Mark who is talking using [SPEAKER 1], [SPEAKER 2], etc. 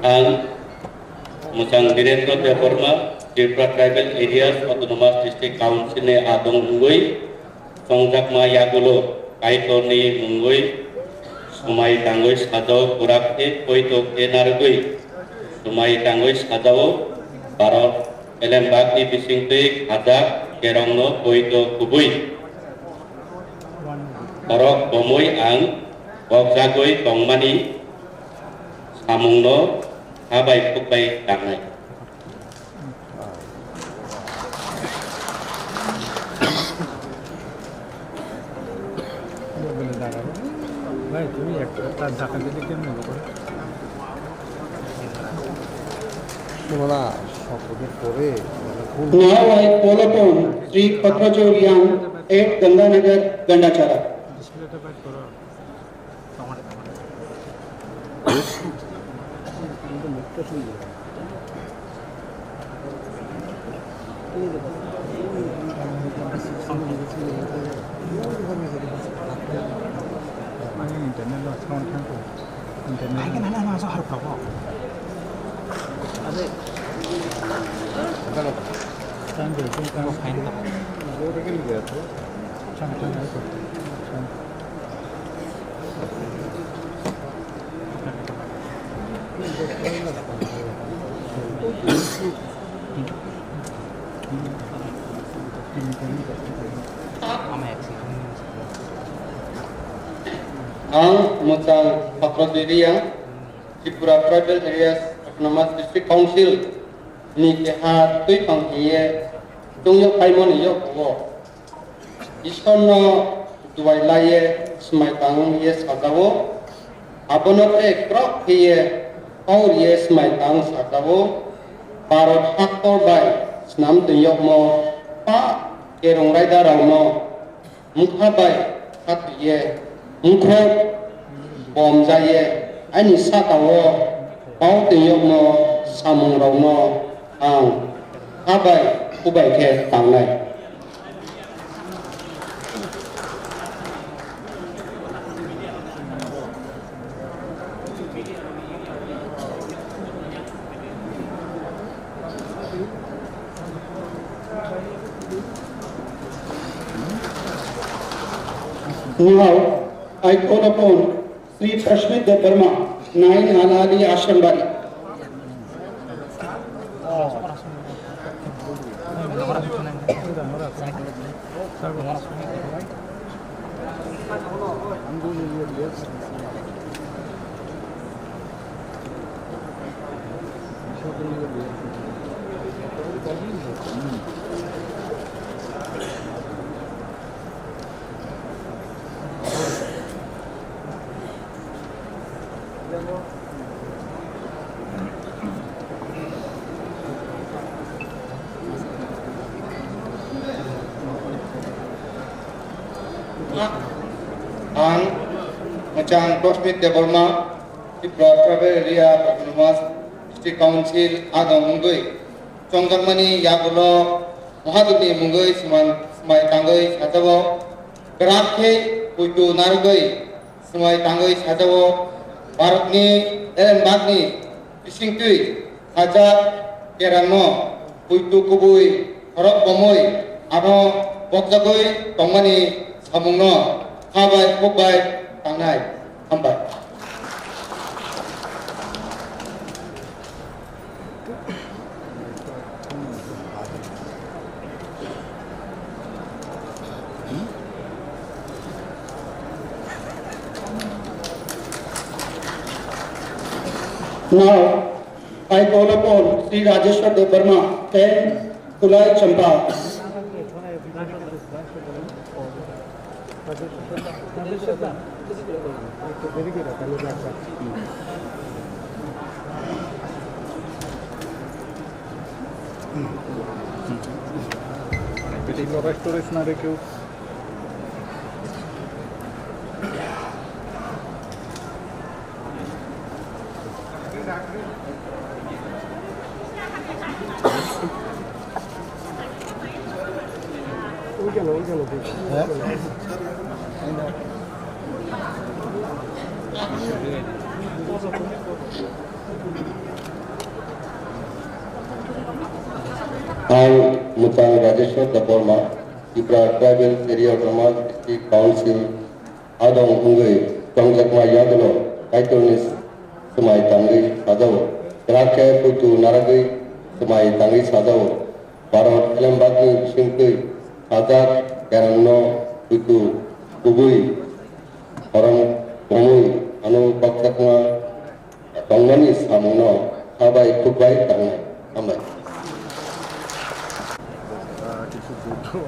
[SPEAKER 1] Ang Musang Director Department Tripura Tribal Areas Autonomous District Council ne adong mungui songjak ma yagulo kaitoni mungui sumai tangoi sadau kurakte koito enargui sumai tangoi sadau barot elembak ni bisingtui hadak kerongno koito kubui barok bomoi ang bokjagoi tongmani samungno habai pukai tangai.
[SPEAKER 2] Now I call upon Sri Patrajor Yang, 8 Ganganagar, Gandachara. Ang Musang Patrajor Tripura Tribal Areas Autonomous District Council ni kehat tui pangkiye tungyok paimon yok wo isono duai laye smai tang ye sagawo abono krok kiye aur ye smai tang sagawo parot haktor bai snam tungyok mo pa kerong raida rauno mukha bai hatiye mukho bom jaye ani sakawo pau tungyok mo samung rauno ang habai kubai ke tangnai. Now I call upon Sri Prashmit Verma, 9 Halali Ashrambari. Ang Macang Prosmit Deborma Tripura Tribal Area Autonomous District Council adong mungui Chongjangmani yagulo Mohaduti mungui semai tanggui sajawo Gerakhe puitu nargui semai tanggui sajawo Baratni Elembagni Bisingtui Hajat Kerangno puitu kubui Horok bomoi Aro bokjagui tongmani samungno habai pubai tangnai hambai. Now I call upon Sri Rajeshwar Dev Verma, 10 Kulai Champa.
[SPEAKER 3] Restaurant na কেউ
[SPEAKER 4] I, Mutang Rajeshwar Daporma, Tripura Tribal Area Autonomous District Council, Adong Ungui, Tongjakma Yagalo, Kaitonis, Sumai Tangi Sadao, Drake Putu Naragi, Sumai Tangi Sadao, Barot Elembaki Shimpi, Azak, Garano, Putu, Kubui, Orang Komui, Anu Bakakma, Tongmani Samuno, Habai Kubai Tangi, Amai.
[SPEAKER 3] কিছু দুটো